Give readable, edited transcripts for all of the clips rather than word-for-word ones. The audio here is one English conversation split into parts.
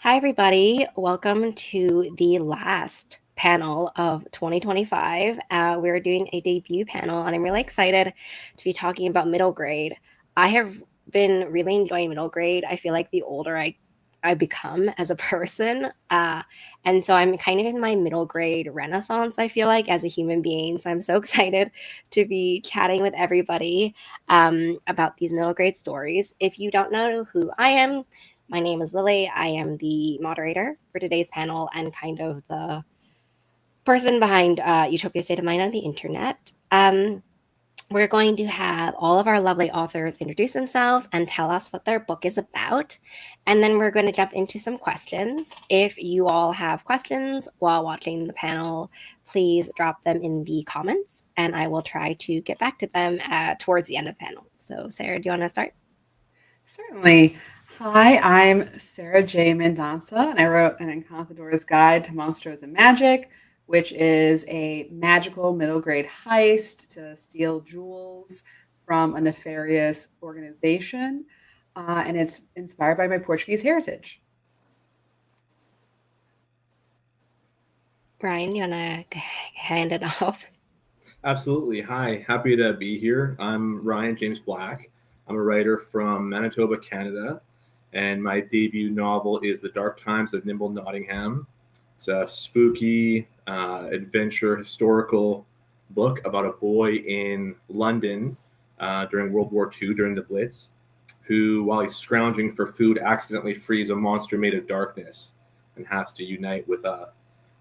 Hi, everybody. Welcome to the last panel of 2025. We're doing a debut panel, and I'm really excited to be talking about middle grade. I have been really enjoying middle grade. I feel like the older I become as a person. And so I'm kind of in my middle grade renaissance, I feel like, as a human being. So I'm so excited to be chatting with everybody about these middle grade stories. If you don't know who I am, my name is Lily. I am the moderator for today's panel and kind of the person behind Utopia State of Mind on the internet. We're going to have all of our lovely authors introduce themselves and tell us what their book is about. And then we're going to jump into some questions. If you all have questions while watching the panel, please drop them in the comments and I will try to get back to them towards the end of the panel. So, Sarah, do you want to start? Certainly. Hi, I'm Sarah J. Mendonça, and I wrote An Encantador's Guide to Monsters and Magic, which is a magical middle grade heist to steal jewels from a nefarious organization. And it's inspired by my Portuguese heritage. Brian, you want to hand it off? Absolutely. Hi, happy to be here. I'm Ryan James Black. I'm a writer from Manitoba, Canada, and my debut novel is The Dark Times of Nimble Nottingham. It's a spooky adventure historical book about a boy in London during World War II, during the Blitz, who, while he's scrounging for food, accidentally frees a monster made of darkness and has to unite with a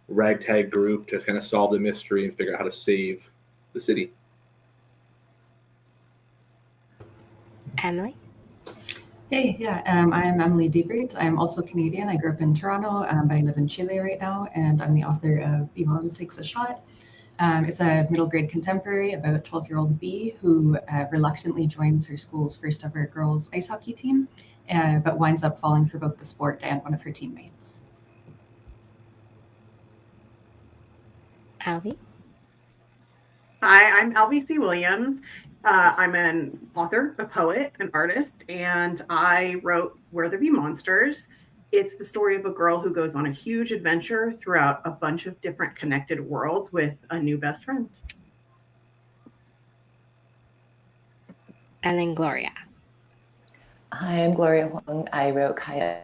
ragtag group to kind of solve the mystery and figure out how to save the city. Emily? Hey, yeah, I'm Emily Diebert. I'm also Canadian. I grew up in Toronto, but I live in Chile right now, and I'm the author of Bee Mullins Takes a Shot. It's a middle grade contemporary about a 12-year-old Bee who reluctantly joins her school's first ever girls ice hockey team, but winds up falling for both the sport and one of her teammates. Alvi? Hi, I'm LBC Williams. I'm an author, a poet, an artist, and I wrote Where There Be Monsters. It's the story of a girl who goes on a huge adventure throughout a bunch of different connected worlds with a new best friend. And then Gloria. Hi, I'm Gloria Huang. I wrote Kaya.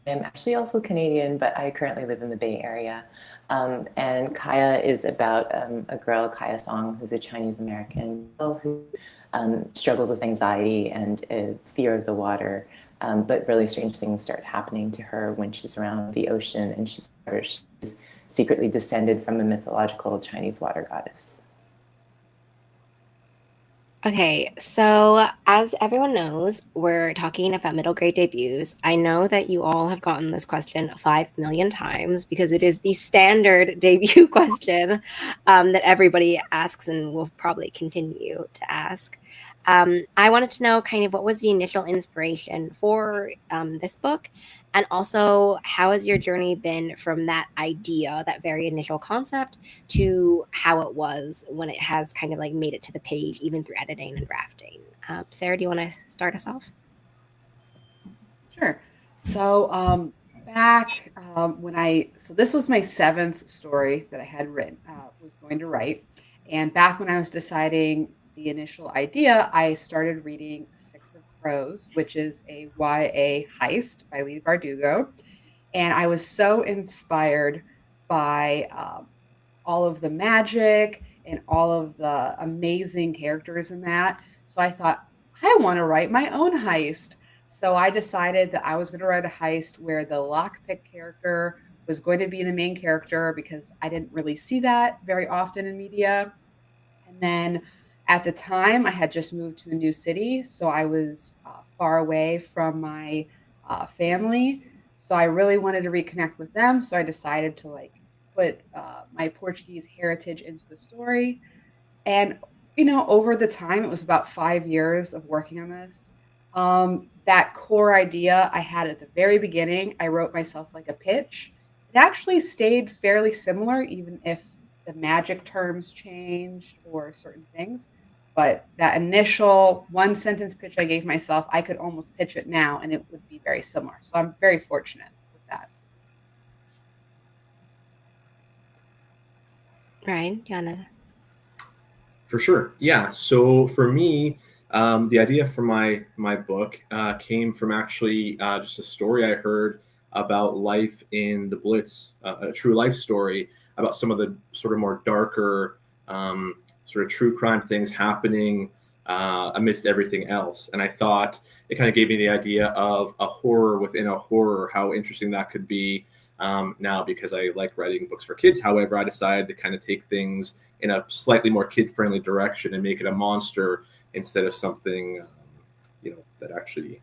I'm actually also Canadian, but I currently live in the Bay Area. And Kaya is about a girl, Kaya Song, who's a Chinese American girl who struggles with anxiety and fear of the water. But really strange things start happening to her when she's around the ocean, and she's secretly descended from a mythological Chinese water goddess. Okay, so as everyone knows, we're talking about middle grade debuts. I know that you all have gotten this question 5 million times because it is the standard debut question that everybody asks and will probably continue to ask. I wanted to know kind of what was the initial inspiration for this book, and also how has your journey been from that idea, that very initial concept, to how it was when it has kind of like made it to the page, even through editing and drafting. Sarah, do you want to start us off? Sure. So back so this was my seventh story that I had written, was going to write. And back when I was deciding the initial idea, I started reading Six of Crows, which is a YA heist by Lee Bardugo. And I was so inspired by all of the magic and all of the amazing characters in that. So I thought, I want to write my own heist. So I decided that I was going to write a heist where the lockpick character was going to be the main character because I didn't really see that very often in media. And then at the time, I had just moved to a new city. So I was far away from my family. So I really wanted to reconnect with them. So I decided to put my Portuguese heritage into the story. And, over the time, it was about 5 years of working on this. That core idea I had at the very beginning, I wrote myself like a pitch. It actually stayed fairly similar, even if the magic terms changed or certain things. But that initial one sentence pitch I gave myself, I could almost pitch it now and it would be very similar. So I'm very fortunate with that. Ryan, Yana. For sure. Yeah. So for me, the idea for my book came from actually just a story I heard about life in the Blitz, a true life story about some of the sort of more darker, sort of true crime things happening amidst everything else. And I thought it kind of gave me the idea of a horror within a horror, how interesting that could be. Now, because I like writing books for kids, however, I decided to kind of take things in a slightly more kid-friendly direction and make it a monster instead of something, that actually,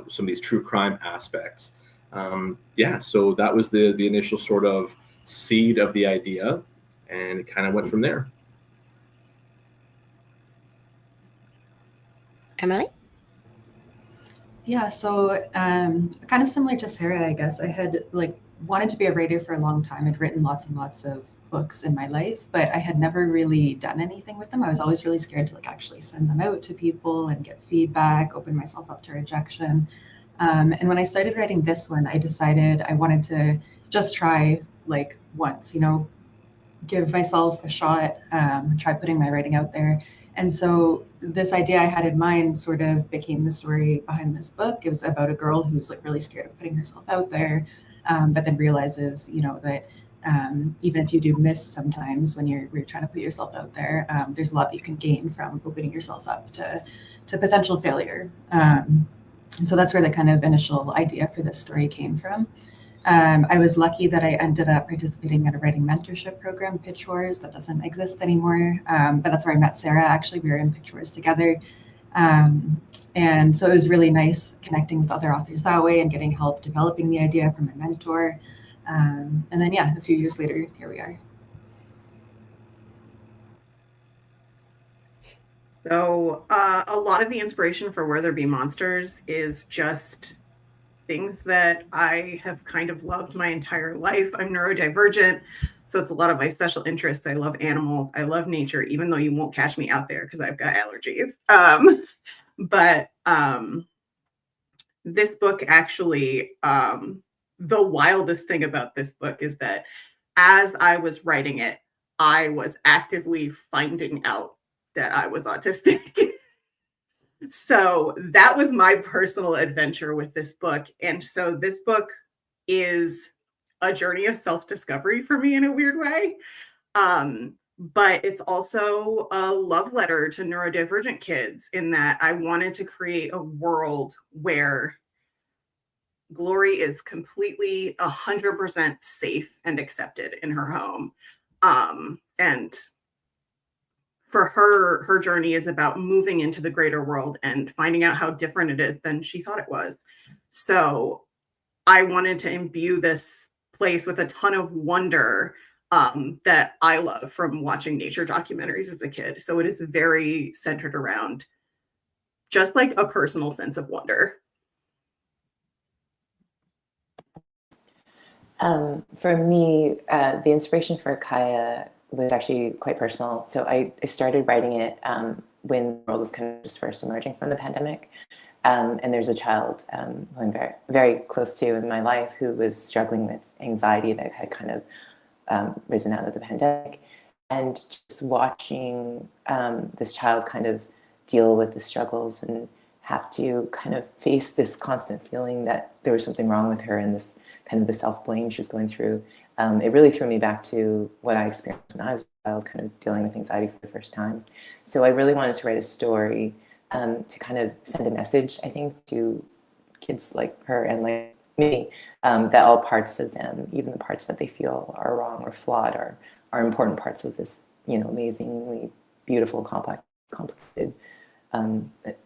some of these true crime aspects. Yeah, so that was the initial sort of seed of the idea, and it kind of went from there. Emily? Yeah, so kind of similar to Sarah, I guess. I had wanted to be a writer for a long time. I'd written lots and lots of books in my life, but I had never really done anything with them. I was always really scared to actually send them out to people and get feedback, open myself up to rejection. And when I started writing this one, I decided I wanted to just try once, give myself a shot, try putting my writing out there. And so this idea I had in mind sort of became the story behind this book. It was about a girl who's really scared of putting herself out there, but then realizes, that even if you do miss sometimes when you're trying to put yourself out there, there's a lot that you can gain from opening yourself up to potential failure. And so that's where the kind of initial idea for this story came from. I was lucky that I ended up participating in a writing mentorship program, Pitch Wars, that doesn't exist anymore. But that's where I met Sarah. Actually, we were in Pitch Wars together. And so it was really nice connecting with other authors that way and getting help developing the idea from my mentor. And then, a few years later, here we are. So a lot of the inspiration for Where There Be Monsters is just things that I have kind of loved my entire life. I'm neurodivergent, so it's a lot of my special interests. I love animals. I love nature, even though you won't catch me out there because I've got allergies. But this book actually, the wildest thing about this book is that as I was writing it, I was actively finding out that I was autistic. So that was my personal adventure with this book. And so this book is a journey of self-discovery for me in a weird way. But it's also a love letter to neurodivergent kids in that I wanted to create a world where Glory is completely 100% safe and accepted in her home. And for her journey is about moving into the greater world and finding out how different it is than she thought it was. So I wanted to imbue this place with a ton of wonder that I love from watching nature documentaries as a kid. So it is very centered around just a personal sense of wonder. For me, the inspiration for Kaya was actually quite personal. So I started writing it when the world was kind of just first emerging from the pandemic. And there's a child who I'm very, very close to in my life who was struggling with anxiety that had kind of risen out of the pandemic. And just watching this child kind of deal with the struggles and have to kind of face this constant feeling that there was something wrong with her and this kind of the self-blame she was going through. It really threw me back to what I experienced when I was a child, kind of dealing with anxiety for the first time. So I really wanted to write a story to kind of send a message, I think, to kids like her and like me, that all parts of them, even the parts that they feel are wrong or flawed, are important parts of this, amazingly beautiful, complicated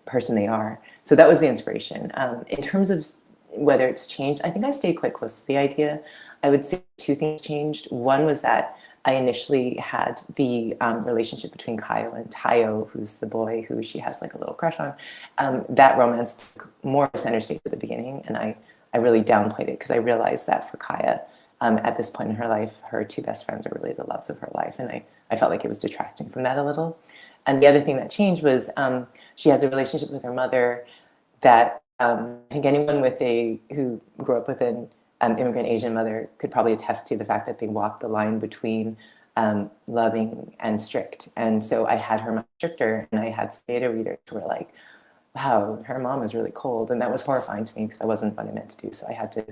person they are. So that was the inspiration. In terms of whether it's changed, I think I stayed quite close to the idea. I would say two things changed. One was that I initially had the relationship between Kyle and Tayo, who's the boy who she has a little crush on. That romance took more center stage at the beginning, and I really downplayed it because I realized that for Kaya, at this point in her life, her two best friends are really the loves of her life, and I felt like it was detracting from that a little. And the other thing that changed was she has a relationship with her mother that I think anyone who grew up with an immigrant Asian mother could probably attest to the fact that they walk the line between loving and strict. And so I had her much stricter, and I had some beta readers who were like, wow, her mom is really cold. And that was horrifying to me because that wasn't what I meant to do. So I had to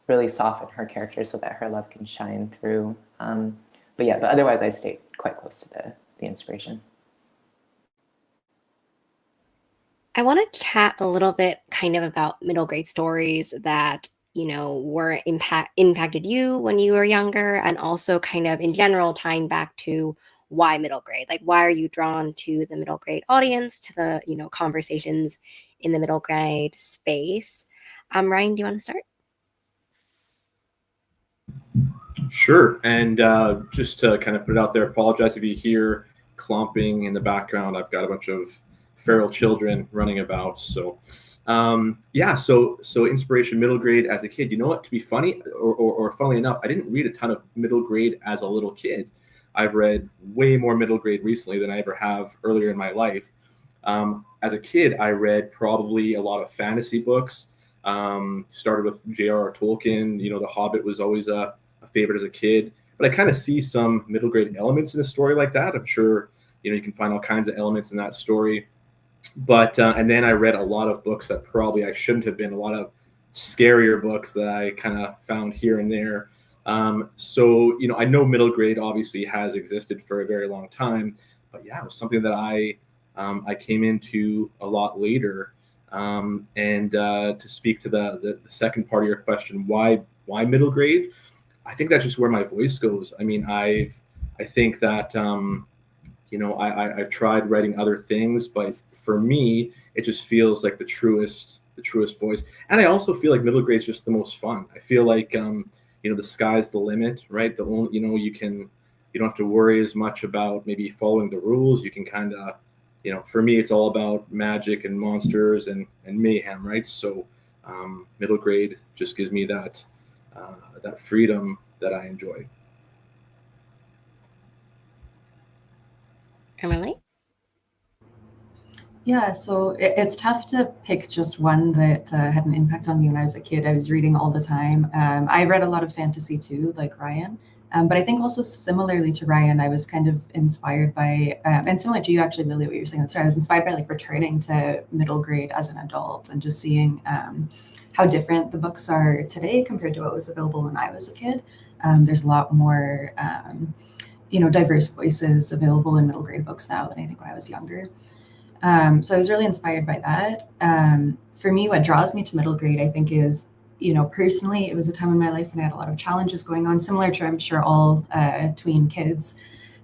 really soften her character so that her love can shine through. But otherwise I stayed quite close to the inspiration. I want to chat a little bit kind of about middle grade stories that, you know, were impacted you when you were younger, and also kind of in general tying back to why middle grade. Like, why are you drawn to the middle grade audience, to the, you know, conversations in the middle grade space? Ryan, do you want to start? Sure. And just to kind of put it out there, apologize if you hear clomping in the background. I've got a bunch of feral children running about. So so inspiration, middle grade as a kid. You know what, to be funny or funnily enough, I didn't read a ton of middle grade as a little kid. I've read way more middle grade recently than I ever have earlier in my life. As a kid, I read probably a lot of fantasy books. Started with J.R.R. Tolkien. You know, The Hobbit was always a favorite as a kid. But I kind of see some middle grade elements in a story like that. I'm sure, you know, you can find all kinds of elements in that story. But and then I read a lot of books that probably I shouldn't have been, a lot of scarier books that I kind of found here and there. So, you know, I know middle grade obviously has existed for a very long time, but yeah, it was something that I came into a lot later. And to speak to the second part of your question, why middle grade? I think that's just where my voice goes. I mean, I think that you know, I've tried writing other things, but for me, it just feels like the truest voice. And I also feel like middle grade is just the most fun. I feel like you know, the sky's the limit, right? The only, you know, you don't have to worry as much about maybe following the rules. You can kind of, you know, for me, it's all about magic and monsters and mayhem, right? So middle grade just gives me that freedom that I enjoy. Emily? Yeah, so it's tough to pick just one that had an impact on me when I was a kid. I was reading all the time. I read a lot of fantasy too, like Ryan. But I think also similarly to Ryan, I was kind of inspired by, and similar to you actually, Lily, what you were saying at the start, I was inspired by like returning to middle grade as an adult and just seeing how different the books are today compared to what was available when I was a kid. There's a lot more, you know, diverse voices available in middle grade books now than I think when I was younger. So I was really inspired by that. For me, what draws me to middle grade, I think, is, you know, personally, it was a time in my life when I had a lot of challenges going on, similar to, I'm sure, all tween kids.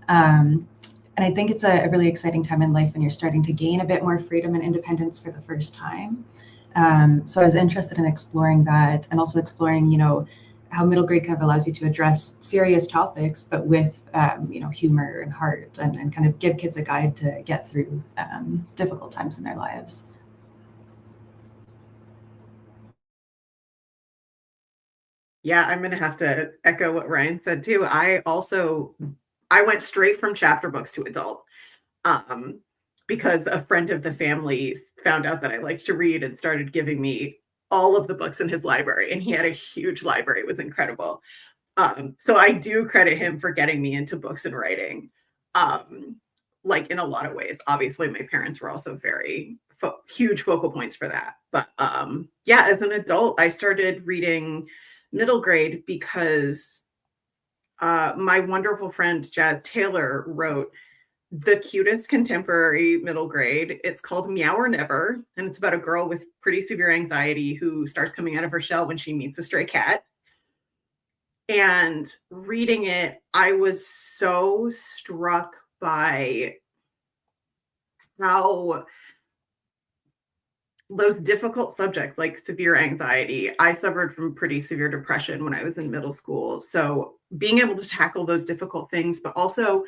And I think it's a really exciting time in life when you're starting to gain a bit more freedom and independence for the first time. So I was interested in exploring that, and also exploring, you know, how middle grade kind of allows you to address serious topics, but with, you know, humor and heart, and kind of give kids a guide to get through difficult times in their lives. Yeah, I'm going to have to echo what Ryan said too. I went straight from chapter books to adult because a friend of the family found out that I liked to read and started giving me all of the books in his library, and he had a huge library. It was incredible. So I do credit him for getting me into books and writing, like in a lot of ways. Obviously, my parents were also very huge focal points for that. But yeah, as an adult, I started reading middle grade because my wonderful friend Jazz Taylor wrote the cutest contemporary middle grade. It's called Meow or Never, and it's about a girl with pretty severe anxiety who starts coming out of her shell when she meets a stray cat. And reading it, I was so struck by how those difficult subjects like severe anxiety. I suffered from pretty severe depression when I was in middle school. So being able to tackle those difficult things, but also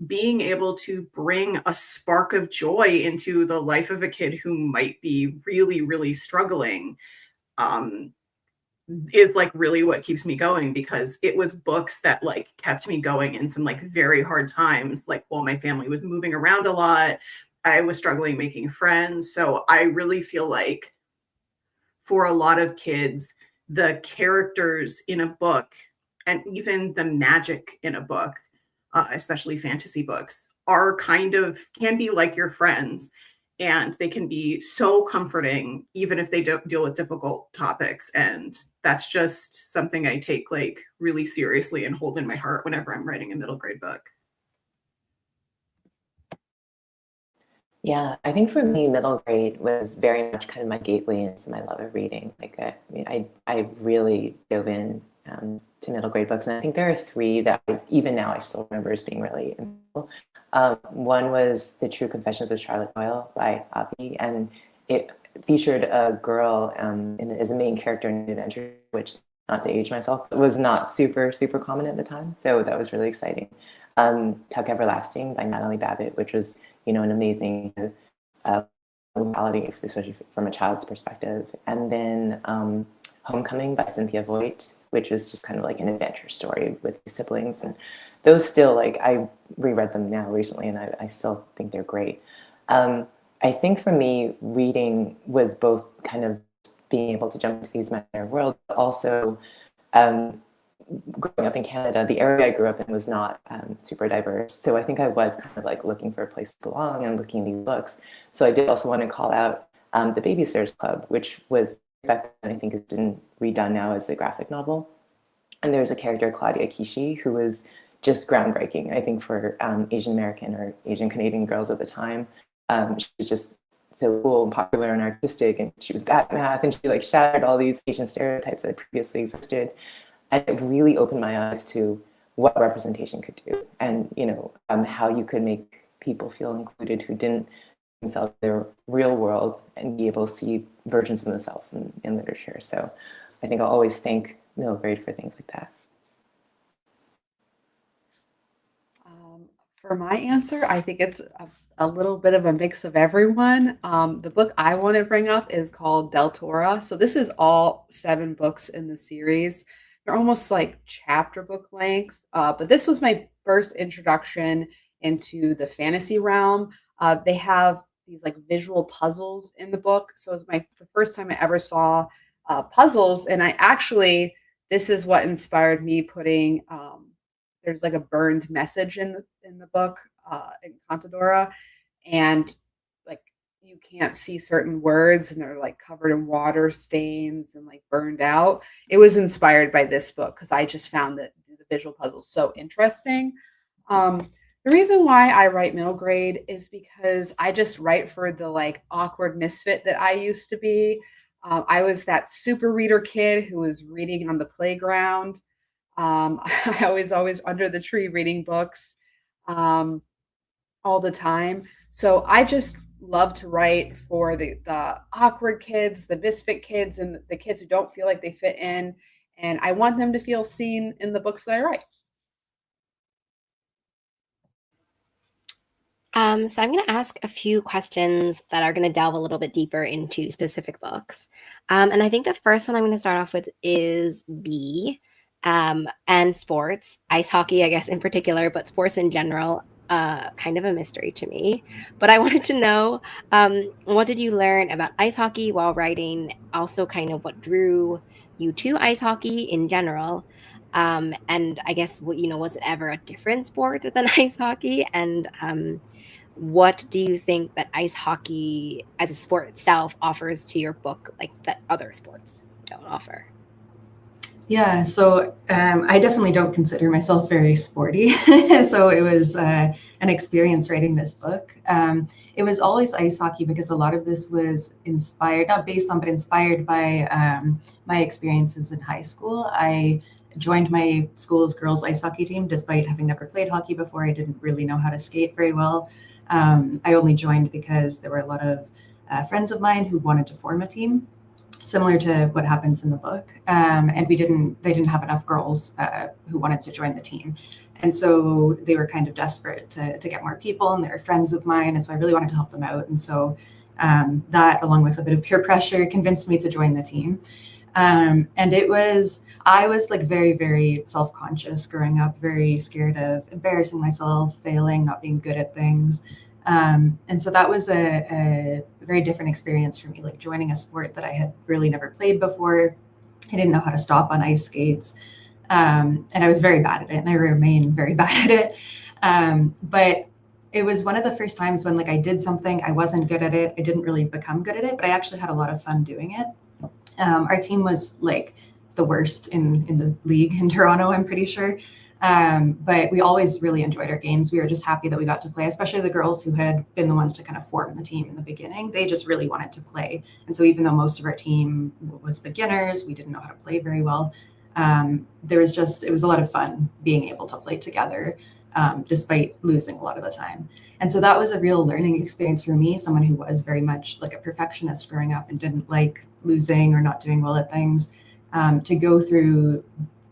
being able to bring a spark of joy into the life of a kid who might be really, really struggling, is like really what keeps me going, because it was books that like kept me going in some like very hard times. Like while my family was moving around a lot, I was struggling making friends. So I really feel like for a lot of kids, the characters in a book and even the magic in a book especially fantasy books, are can be like your friends, and they can be so comforting even if they don't deal with difficult topics. And that's just something I take like really seriously and hold in my heart whenever I'm writing a middle grade book. Yeah, I think for me, middle grade was very much kind of my gateway into my love of reading. Like I really dove in to middle grade books, and I think there are three that even now I still remember as being really impactful. One was The True Confessions of Charlotte Doyle by Avi, and it featured a girl as a main character in the adventure, which, not to age myself, was not super common at the time. So that was really exciting. Tuck Everlasting by Natalie Babbitt, which was, an amazing reality, especially from a child's perspective. And then Homecoming by Cynthia Voigt, which was just kind of like an adventure story with siblings. And those still, like, I reread them now recently, and I still think they're great. I think for me, reading was both kind of being able to jump into these imaginary worlds, but also growing up in Canada, the area I grew up in was not super diverse. So I think I was kind of like looking for a place to belong and looking at these books. So I did also want to call out The Babysitters Club, which was, I think, has been redone now as a graphic novel. And there's a character, Claudia Kishi, who was just groundbreaking, I think, for Asian American or Asian Canadian girls at the time. She was just so cool and popular and artistic, and she was bad at math, and she like shattered all these Asian stereotypes that previously existed. And it really opened my eyes to what representation could do, and how you could make people feel included who didn't themselves in their real world and be able to see versions of themselves in literature. So I think I'll always thank middle grade for things like that. For my answer, I think it's a little bit of a mix of everyone. The book I want to bring up is called Deltora. So this is all 7 books in the series. They're almost like chapter book length, but this was my first introduction into the fantasy realm. They have these like visual puzzles in the book. So it was the first time I ever saw puzzles. And this is what inspired me putting, there's like a burned message in the book, in Contadora. And like, you can't see certain words, and they're like covered in water stains and like burned out. It was inspired by this book because I just found that the visual puzzles so interesting. The reason why I write middle grade is because I just write for the like awkward misfit that I used to be. I was that super reader kid who was reading on the playground. I was always under the tree reading books all the time. So I just love to write for the awkward kids, the misfit kids, and the kids who don't feel like they fit in. And I want them to feel seen in the books that I write. So I'm going to ask a few questions that are going to delve a little bit deeper into specific books. And I think the first one I'm going to start off with is B, and sports, ice hockey, I guess, in particular, but sports in general. Kind of a mystery to me, but I wanted to know, what did you learn about ice hockey while writing? Also, kind of what drew you to ice hockey in general, and I guess was it ever a different sport than ice hockey? And what do you think that ice hockey as a sport itself offers to your book, like that other sports don't offer? Yeah, so I definitely don't consider myself very sporty. So it was an experience writing this book. It was always ice hockey because a lot of this was inspired, not based on, but inspired by my experiences in high school. I joined my school's girls ice hockey team despite having never played hockey before. I didn't really know how to skate very well. I only joined because there were a lot of friends of mine who wanted to form a team, similar to what happens in the book. And they didn't have enough girls who wanted to join the team. And so they were kind of desperate to get more people, and they were friends of mine. And so I really wanted to help them out. And so that, along with a bit of peer pressure, convinced me to join the team. And I was like very, very self-conscious growing up, very scared of embarrassing myself, failing, not being good at things. And so that was a very different experience for me, like joining a sport that I had really never played before. I didn't know how to stop on ice skates. And I was very bad at it, and I remain very bad at it. But it was one of the first times when like I did something, I wasn't good at it. I didn't really become good at it, but I actually had a lot of fun doing it. Our team was like the worst in the league in Toronto, I'm pretty sure. But we always really enjoyed our games. We were just happy that we got to play, especially the girls who had been the ones to kind of form the team in the beginning. They just really wanted to play. And so even though most of our team was beginners, we didn't know how to play very well. It was a lot of fun being able to play together, despite losing a lot of the time. And so that was a real learning experience for me, someone who was very much like a perfectionist growing up and didn't like losing or not doing well at things, to go through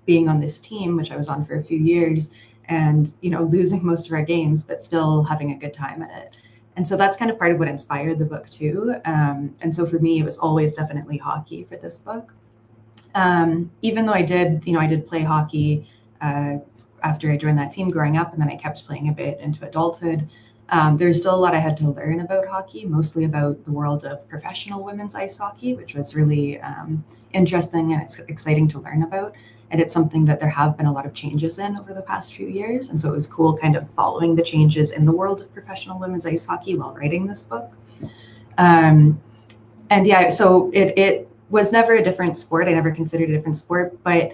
being on this team, which I was on for a few years, and losing most of our games, but still having a good time at it. And so that's kind of part of what inspired the book too. And so for me, it was always definitely hockey for this book. Even though I did play hockey after I joined that team growing up, and then I kept playing a bit into adulthood. There's still a lot I had to learn about hockey, mostly about the world of professional women's ice hockey, which was really interesting and exciting to learn about. And it's something that there have been a lot of changes in over the past few years. And so it was cool kind of following the changes in the world of professional women's ice hockey while writing this book. And yeah, so it was never a different sport. I never considered it a different sport, but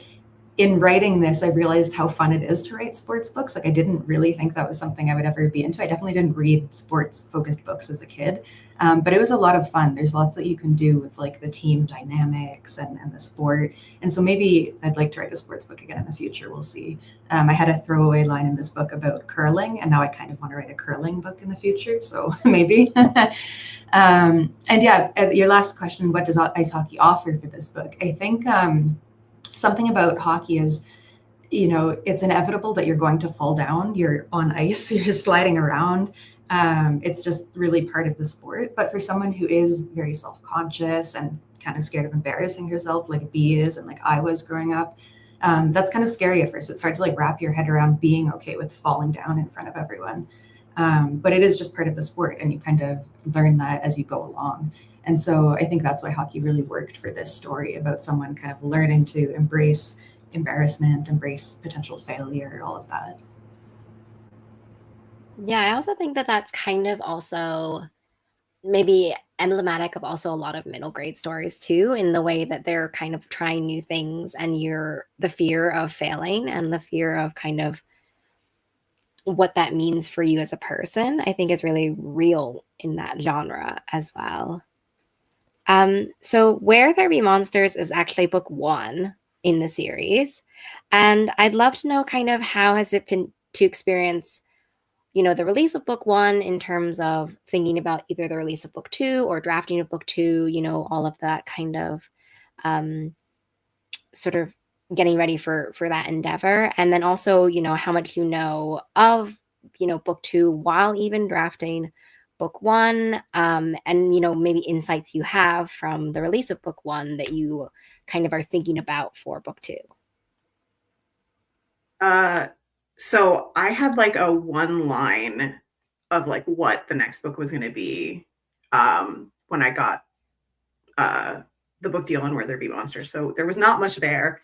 in writing this, I realized how fun it is to write sports books. Like I didn't really think that was something I would ever be into. I definitely didn't read sports focused books as a kid, but it was a lot of fun. There's lots that you can do with like the team dynamics and the sport. And so maybe I'd like to write a sports book again in the future. We'll see. I had a throwaway line in this book about curling, and now I kind of want to write a curling book in the future. So maybe. And yeah, your last question, what does ice hockey offer for this book? I think something about hockey is, it's inevitable that you're going to fall down. You're on ice, you're just sliding around. It's just really part of the sport. But for someone who is very self-conscious and kind of scared of embarrassing herself, like B is and like I was growing up, that's kind of scary at first. It's hard to like wrap your head around being okay with falling down in front of everyone. But it is just part of the sport, and you kind of learn that as you go along. And so I think that's why hockey really worked for this story about someone kind of learning to embrace embarrassment, embrace potential failure, all of that. Yeah, I also think that that's kind of also maybe emblematic of also a lot of middle grade stories too, in the way that they're kind of trying new things, and the fear of failing and the fear of kind of what that means for you as a person, I think is really real in that genre as well. So Where There Be Monsters is actually book 1 in the series. And I'd love to know kind of how has it been to experience, the release of book 1 in terms of thinking about either the release of book 2 or drafting of book 2, all of that kind of sort of getting ready for that endeavor. And then also, how much of, book 2 while even drafting book 1, and maybe insights you have from the release of book 1 that you kind of are thinking about for book 2. So I had like a one line of like what the next book was going to be when I got the book deal on Where There Be Monsters. So there was not much there.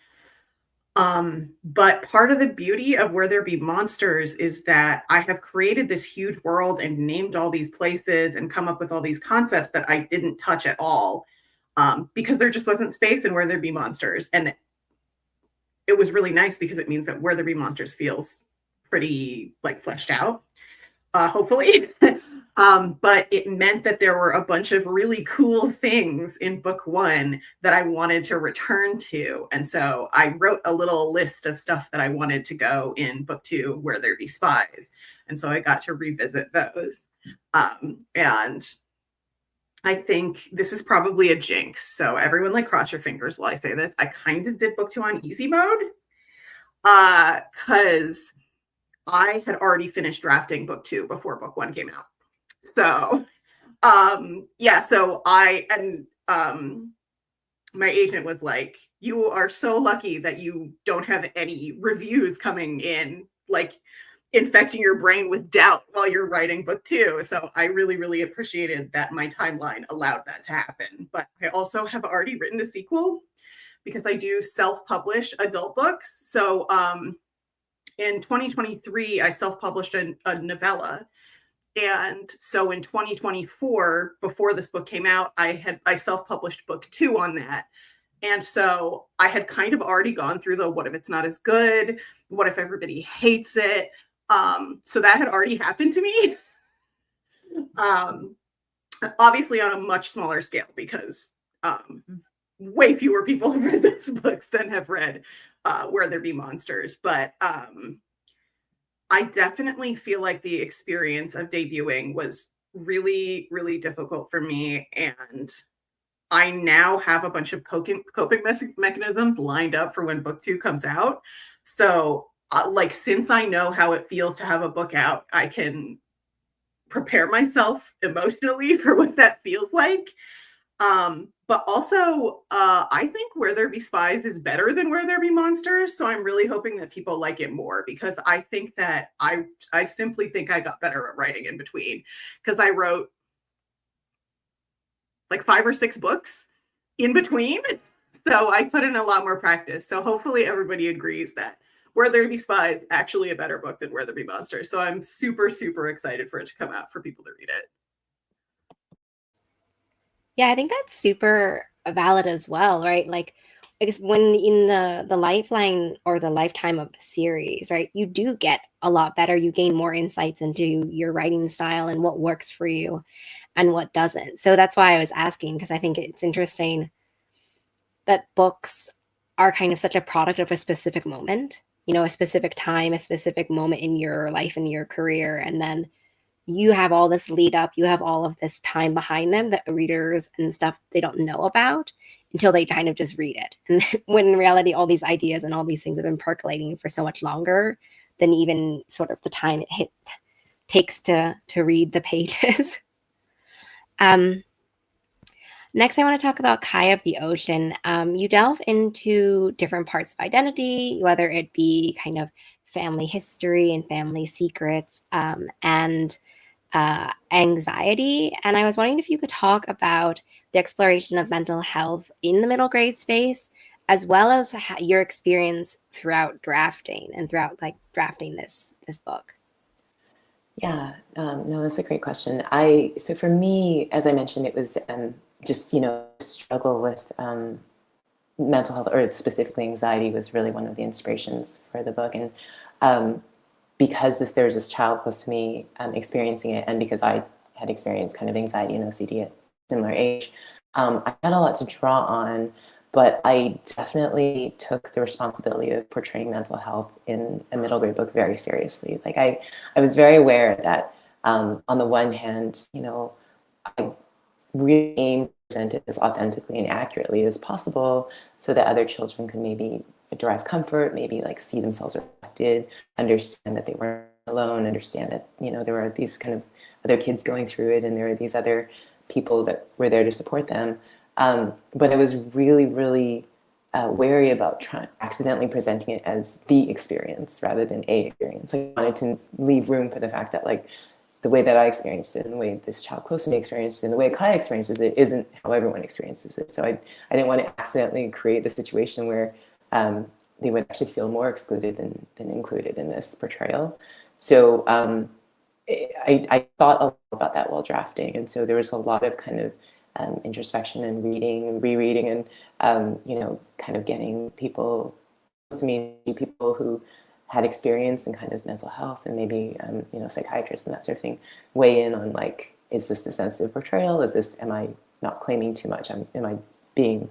But part of the beauty of Where There Be Monsters is that I have created this huge world and named all these places and come up with all these concepts that I didn't touch at all, because there just wasn't space in Where There Be Monsters. And it was really nice because it means that Where There Be Monsters feels pretty like fleshed out, hopefully. But it meant that there were a bunch of really cool things in book 1 that I wanted to return to. And so I wrote a little list of stuff that I wanted to go in book 2, Where There Be Spies. And so I got to revisit those. And I think this is probably a jinx. So everyone like cross your fingers while I say this. I kind of did book 2 on easy mode because I had already finished drafting book 2 before book 1 came out. So, so my agent was like, you are so lucky that you don't have any reviews coming in, like infecting your brain with doubt while you're writing book 2. So I really, really appreciated that my timeline allowed that to happen. But I also have already written a sequel because I do self-publish adult books. So, in 2023, I self-published a novella. And so in 2024, before this book came out, I self-published book 2 on that. And so I had kind of already gone through the what if it's not as good? What if everybody hates it? So that had already happened to me. Obviously on a much smaller scale, because way fewer people have read those books than have read Where There Be Monsters. But I definitely feel like the experience of debuting was really, really difficult for me. And I now have a bunch of coping mechanisms lined up for when book 2 comes out. So like, since I know how it feels to have a book out, I can prepare myself emotionally for what that feels like. But also, I think Where There Be Spies is better than Where There Be Monsters. So I'm really hoping that people like it more, because I think that I simply think I got better at writing in between, because I wrote like 5 or 6 books in between. So I put in a lot more practice. So hopefully everybody agrees that Where There Be Spies actually a better book than Where There Be Monsters. So I'm super, super excited for it to come out for people to read it. Yeah, I think that's super valid as well, right? Like, I guess when in the lifeline or the lifetime of a series, right, you do get a lot better. You gain more insights into your writing style and what works for you and what doesn't. So that's why I was asking, because I think it's interesting that books are kind of such a product of a specific moment, you know, a specific time, a specific moment in your life and your career. And then you have all this lead up, you have all of this time behind them that readers and stuff, they don't know about until they kind of just read it. And when in reality, all these ideas and all these things have been percolating for so much longer than even sort of the time it takes to read the pages. Next, I want to talk about Kai of the Ocean. You delve into different parts of identity, whether it be kind of family history and family secrets, and anxiety. And I was wondering if you could talk about the exploration of mental health in the middle grade space, as well as your experience throughout drafting and throughout like drafting this book. Yeah, no, that's a great question. So for me, as I mentioned, it was just, struggle with mental health, or specifically anxiety, was really one of the inspirations for the book. And because there was this child close to me experiencing it, and because I had experienced kind of anxiety and OCD at a similar age, I had a lot to draw on. But I definitely took the responsibility of portraying mental health in a middle grade book very seriously. Like I was very aware that on the one hand, I really aimed to present it as authentically and accurately as possible, so that other children could maybe derive comfort, maybe like see themselves reflected, understand that they weren't alone, understand that there were these kind of other kids going through it, and there were these other people that were there to support them. But I was really, really wary about accidentally presenting it as the experience rather than a experience. I wanted to leave room for the fact that, like, the way that I experienced it and the way this child close to me experienced it and the way Kai experiences it isn't how everyone experiences it. So I didn't want to accidentally create a situation where they would actually feel more excluded than included in this portrayal. So I thought a lot about that while drafting. And so there was a lot of kind of introspection and reading and rereading and, kind of getting people to me, people who had experience in kind of mental health and maybe, psychiatrists and that sort of thing, weigh in on, like, is this a sensitive portrayal? Am I not claiming too much? Am I being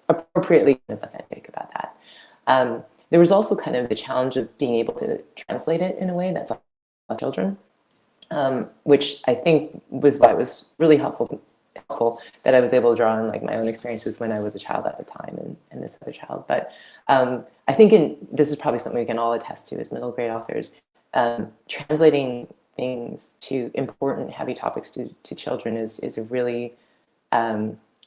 appropriately authentic about that? There was also kind of the challenge of being able to translate it in a way that's on children, which I think was why it was really helpful that I was able to draw on, like, my own experiences when I was a child at the time and this other child. But I think this is probably something we can all attest to as middle grade authors, translating things to important, heavy topics to children is a really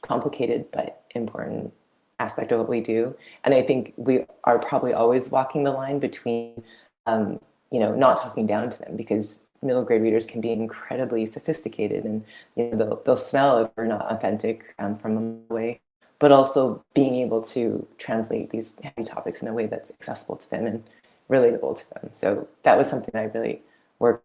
complicated but important aspect of what we do. And I think we are probably always walking the line between, not talking down to them, because middle grade readers can be incredibly sophisticated, and they'll smell if we're not authentic from a way, but also being able to translate these heavy topics in a way that's accessible to them relatable to them. So that was something that I really worked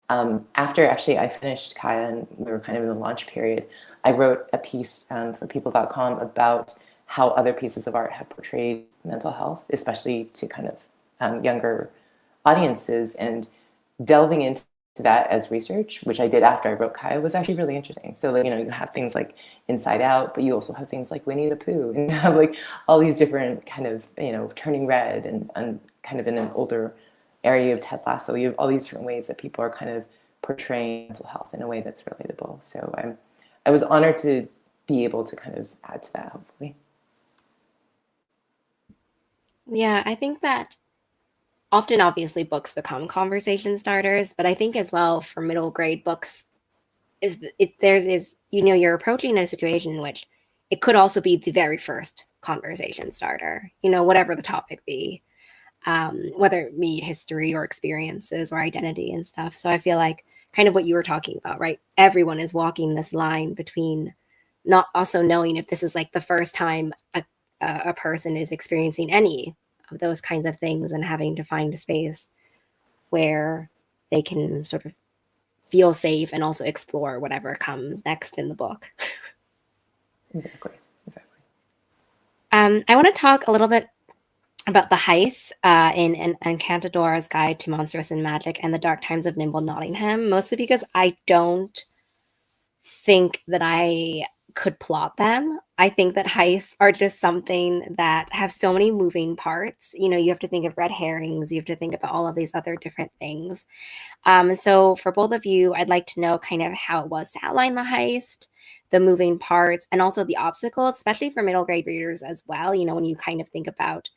on. After actually I finished Kaya and we were kind of in the launch period, I wrote a piece for people.com about how other pieces of art have portrayed mental health, especially to kind of younger audiences, and delving into that as research, which I did after I wrote Kaya, was actually really interesting. So, like, you have things like Inside Out, but you also have things like Winnie the Pooh, and you have like all these different kind of, Turning Red, and kind of in an older area of Ted Lasso, you have all these different ways that people are kind of portraying mental health in a way that's relatable. So I was honored to be able to kind of add to that, hopefully. Yeah, I think that often, obviously, books become conversation starters, but I think as well for middle grade books you're approaching a situation in which it could also be the very first conversation starter, whatever the topic be, whether it be history or experiences or identity and stuff. So I feel like kind of what you were talking about, right? Everyone is walking this line between not also knowing if this is like the first time a person is experiencing any of those kinds of things, and having to find a space where they can sort of feel safe and also explore whatever comes next in the book. Exactly. I want to talk a little bit about the heist in Encantadora's Guide to Monsters and Magic and the Dark Times of Nimble Nottingham, mostly because I don't think that I could plot them. I think that heists are just something that have so many moving parts. You have to think of red herrings, you have to think about all of these other different things. So for both of you, I'd like to know kind of how it was to outline the heist, the moving parts, and also the obstacles, especially for middle grade readers as well. When you kind of think about,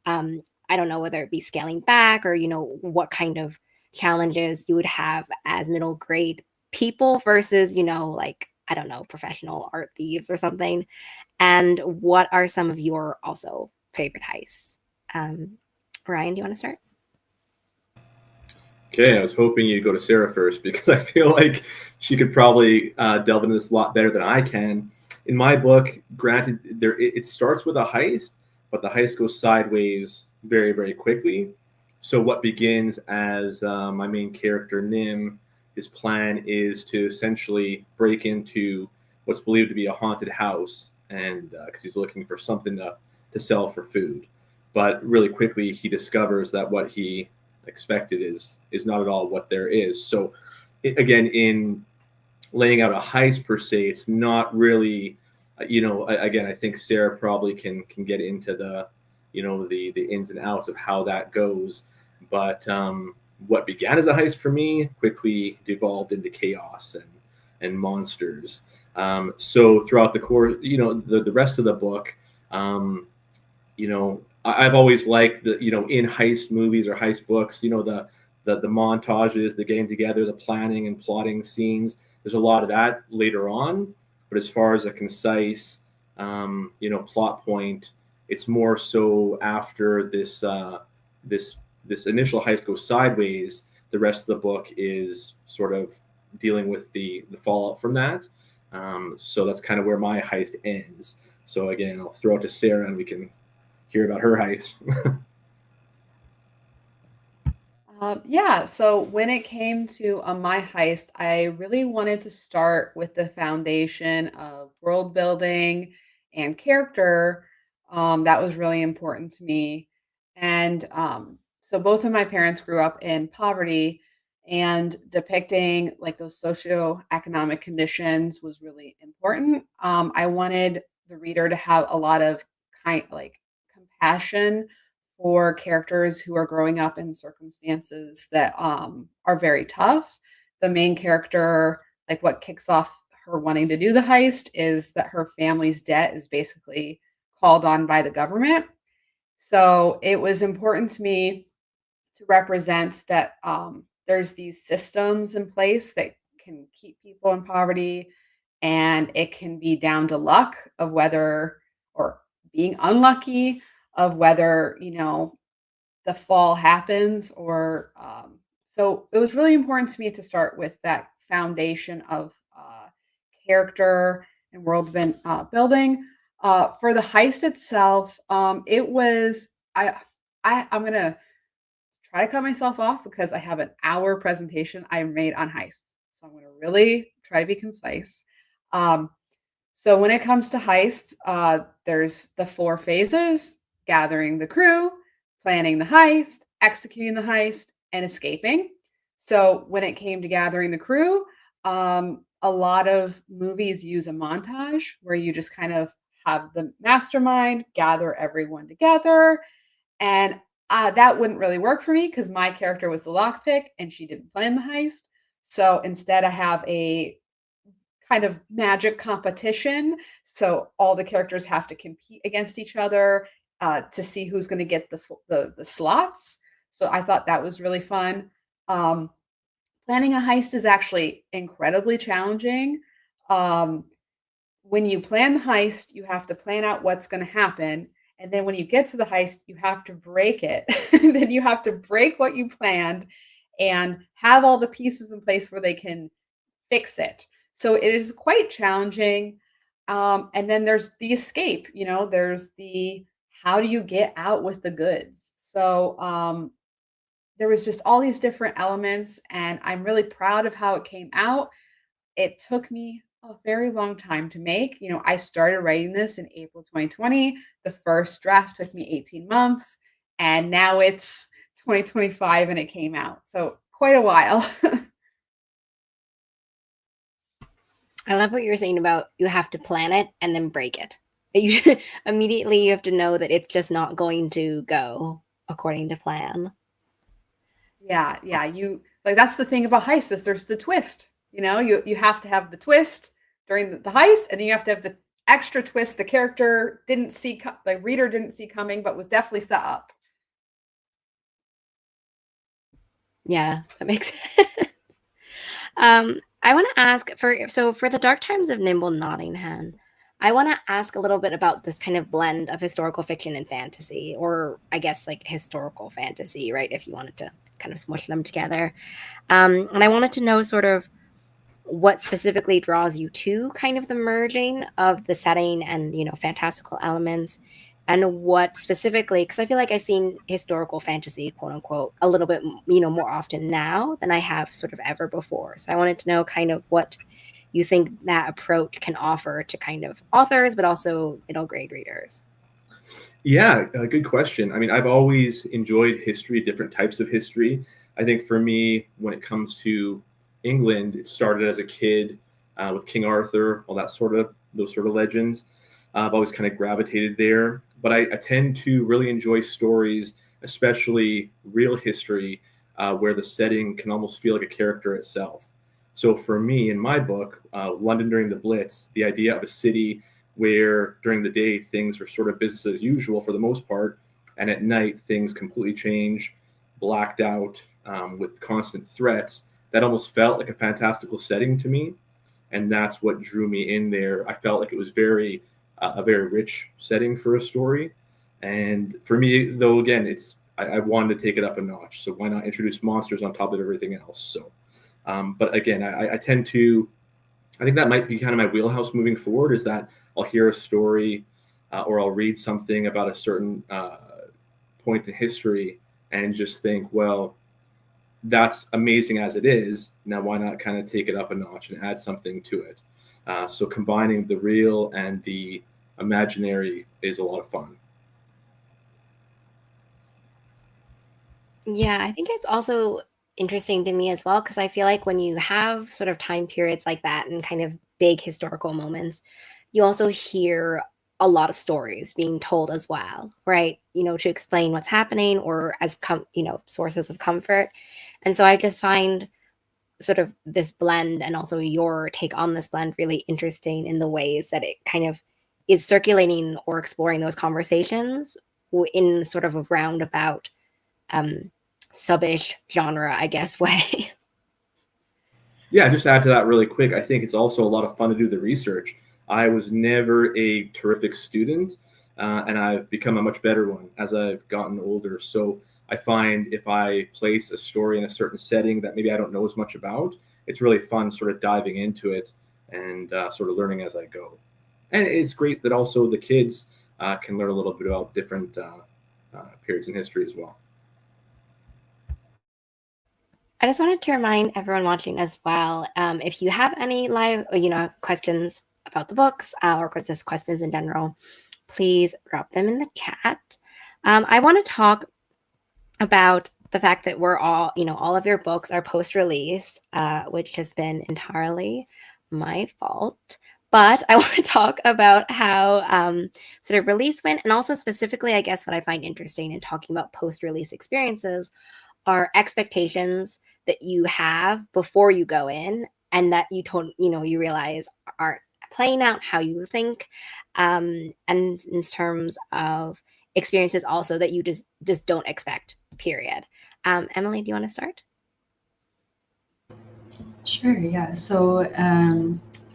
I don't know, whether it be scaling back or, what kind of challenges you would have as middle grade people versus, like, I don't know, professional art thieves or something. And what are some of your also favorite heists? Ryan, do you want to start? Okay, I was hoping you'd go to Sarah first because I feel like she could probably delve into this a lot better than I can. In my book, granted, it starts with a heist, but the heist goes sideways very, very quickly. So what begins as my main character, Nim, his plan is to essentially break into what's believed to be a haunted house, and because he's looking for something to sell for food. But really quickly, he discovers that what he expected is not at all what there is. So again, in laying out a heist per se, it's not really, again, I think Sarah probably can get into the the ins and outs of how that goes. But what began as a heist for me quickly devolved into chaos and monsters. So throughout the course, the rest of the book, I've always liked the, in heist movies or heist books, the montages, the getting together, the planning and plotting scenes. There's a lot of that later on, but as far as a concise, plot point, it's more so after this initial heist goes sideways. The rest of the book is sort of dealing with the fallout from that. So that's kind of where my heist ends. So again, I'll throw it to Sarah and we can hear about her heist. Yeah, so when it came to my heist, I really wanted to start with the foundation of world building and character. That was really important to me. And so both of my parents grew up in poverty, and depicting like those socioeconomic conditions was really important. I wanted the reader to have a lot of compassion for characters who are growing up in circumstances that are very tough. The main character, like what kicks off her wanting to do the heist, is that her family's debt is basically called on by the government. So it was important to me to represent that there's these systems in place that can keep people in poverty, and it can be down to luck of whether, or being unlucky of whether, the fall happens, or so it was really important to me to start with that foundation of character and building. For the heist itself, it was I'm gonna try to cut myself off because I have an hour presentation I made on heists. So I'm going to really try to be concise. Um, so when it comes to heists, there's the 4 phases: gathering the crew, planning the heist, executing the heist, and escaping. So when it came to gathering the crew, a lot of movies use a montage where you just kind of have the mastermind gather everyone together. And that wouldn't really work for me because my character was the lockpick and she didn't plan the heist. So instead, I have a kind of magic competition. So all the characters have to compete against each other to see who's going to get the slots. So I thought that was really fun. Um, Planning a heist is actually incredibly challenging. Um, when you plan the heist, you have to plan out what's going to happen. And then when you get to the heist, you have to break it. Then you have to break what you planned and have all the pieces in place where they can fix it. So it is quite challenging. And then there's the escape, there's the how do you get out with the goods? So there was just all these different elements, and I'm really proud of how it came out. It took me a very long time to make. I started writing this in April 2020. The first draft took me 18 months, and now it's 2025 and it came out. So quite a while. I love what you're saying about you have to plan it and then break it. You immediately you have to know that it's just not going to go according to plan. Yeah, you like that's the thing about heists is there's the twist. You have to have the twist during the heist, and then you have to have the extra twist the character didn't see, the reader didn't see coming, but was definitely set up. Yeah, that makes sense. I want to ask for the Dark Times of Nimble Nottingham. I want to ask a little bit about this kind of blend of historical fiction and fantasy, or I guess like historical fantasy, right? If you wanted to kind of smush them together. And I wanted to know sort of what specifically draws you to kind of the merging of the setting and, fantastical elements, and what specifically, because I feel like I've seen historical fantasy, quote unquote, a little bit, more often now than I have sort of ever before. So I wanted to know kind of what you think that approach can offer to kind of authors, but also middle grade readers. Yeah, good question. I mean, I've always enjoyed history, different types of history. I think for me, when it comes to England, it started as a kid with King Arthur, all those sort of legends. I've always kind of gravitated there, but I tend to really enjoy stories, especially real history, where the setting can almost feel like a character itself. So for me, in my book, London During the Blitz, the idea of a city where during the day things are sort of business as usual for the most part, and at night things completely change, blacked out, with constant threats. That almost felt like a fantastical setting to me, and that's what drew me in there. I felt like it was a very rich setting for a story, and for me, though, again, I wanted to take it up a notch. So why not introduce monsters on top of everything else? So, but again, I tend to, I think that might be kind of my wheelhouse moving forward. Is that I'll hear a story, or I'll read something about a certain point in history, and just think, well, that's amazing as it is. Now, why not kind of take it up a notch and add something to it? So combining the real and the imaginary is a lot of fun. Yeah, I think it's also interesting to me as well, because I feel like when you have sort of time periods like that and kind of big historical moments, you also hear a lot of stories being told as well, right? To explain what's happening or as sources of comfort. And so I just find sort of this blend and also your take on this blend really interesting in the ways that it kind of is circulating or exploring those conversations in sort of a roundabout subish genre, I guess, way. Yeah, just to add to that really quick, I think it's also a lot of fun to do the research. I was never a terrific student, and I've become a much better one as I've gotten older. So I find if I place a story in a certain setting that maybe I don't know as much about, it's really fun sort of diving into it and sort of learning as I go. And it's great that also the kids can learn a little bit about different periods in history as well. I just wanted to remind everyone watching as well, if you have any live, questions about the books or just questions in general, please drop them in the chat. I want to talk about the fact that we're all of your books are post-release, which has been entirely my fault. But I want to talk about how sort of release went, and also specifically, I guess, what I find interesting in talking about post-release experiences are expectations that you have before you go in, and that you realize aren't playing out how you think, and in terms of experiences also that you just don't expect, period. Emily, do you want to start? Sure, yeah. So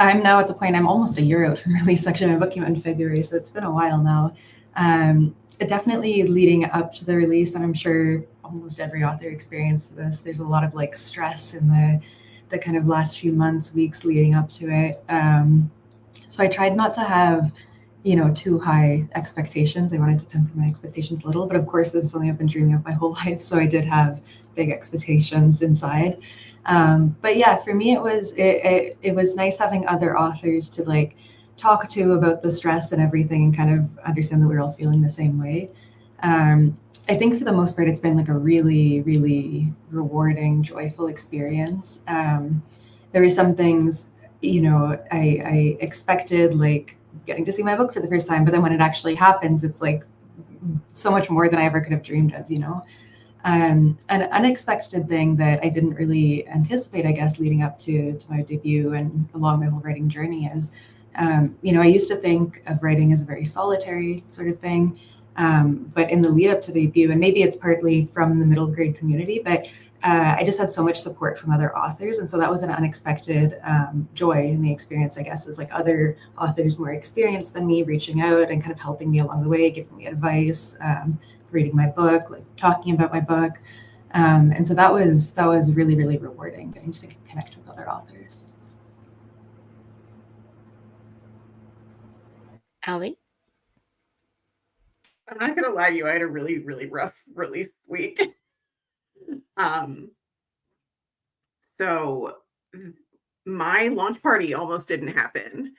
I'm now at the point, I'm almost a year out from release. Actually, my book came out in February, so it's been a while now. Definitely leading up to the release, and I'm sure almost every author experienced this, there's a lot of like stress in the kind of last few months, weeks leading up to it. So I tried not to have, too high expectations. I wanted to temper my expectations a little, but of course, this is something I've been dreaming of my whole life. So I did have big expectations inside. But yeah, for me, it was nice having other authors to like talk to about the stress and everything, and kind of understand that we're all feeling the same way. I think for the most part, it's been like a really, really rewarding, joyful experience. There were some things, I expected, like getting to see my book for the first time, but then when it actually happens, it's like so much more than I ever could have dreamed of, An unexpected thing that I didn't really anticipate, I guess, leading up to my debut and along my whole writing journey is, I used to think of writing as a very solitary sort of thing. But in the lead up to debut, and maybe it's partly from the middle grade community, but I just had so much support from other authors. And so that was an unexpected joy in the experience, I guess, was like other authors more experienced than me reaching out and kind of helping me along the way, giving me advice, reading my book, like talking about my book. And so that was really, really rewarding, getting to connect with other authors. Albie? I'm not gonna lie to you, I had a really, really rough release week. So my launch party almost didn't happen.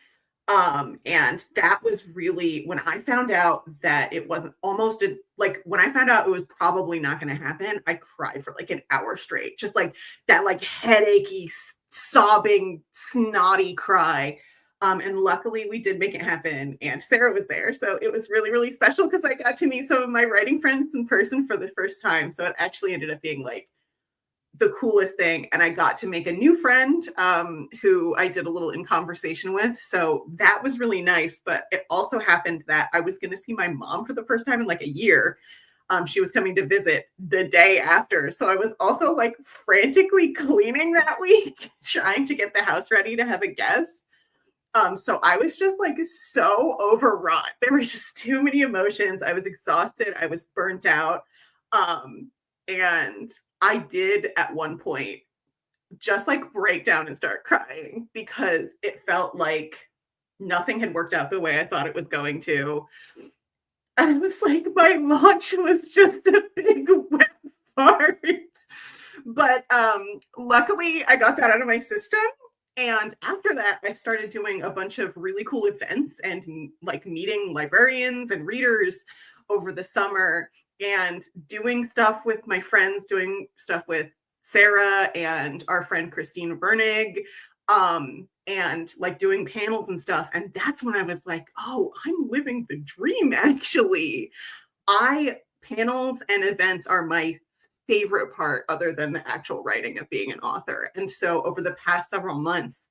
And that was really when I found out that it wasn't when I found out it was probably not going to happen, I cried for like an hour straight, just like that, like headachy, sobbing, snotty cry. And luckily we did make it happen, and Sarah was there. So it was really, really special because I got to meet some of my writing friends in person for the first time. So it actually ended up being like the coolest thing. And I got to make a new friend who I did a little in conversation with. So that was really nice. But it also happened that I was going to see my mom for the first time in like a year. She was coming to visit the day after. So I was also like frantically cleaning that week, trying to get the house ready to have a guest. So I was just like so overwrought. There were just too many emotions. I was exhausted. I was burnt out. And I did at one point just like break down and start crying because it felt like nothing had worked out the way I thought it was going to. And I was like, my launch was just a big wet fart. But luckily I got that out of my system. And after that, I started doing a bunch of really cool events and like meeting librarians and readers over the summer and doing stuff with my friends, doing stuff with Sarah and our friend Christine Vernig, and like doing panels and stuff. And that's when I was like, oh, I'm living the dream, actually. Panels and events are my favorite part other than the actual writing of being an author. And so over the past several months,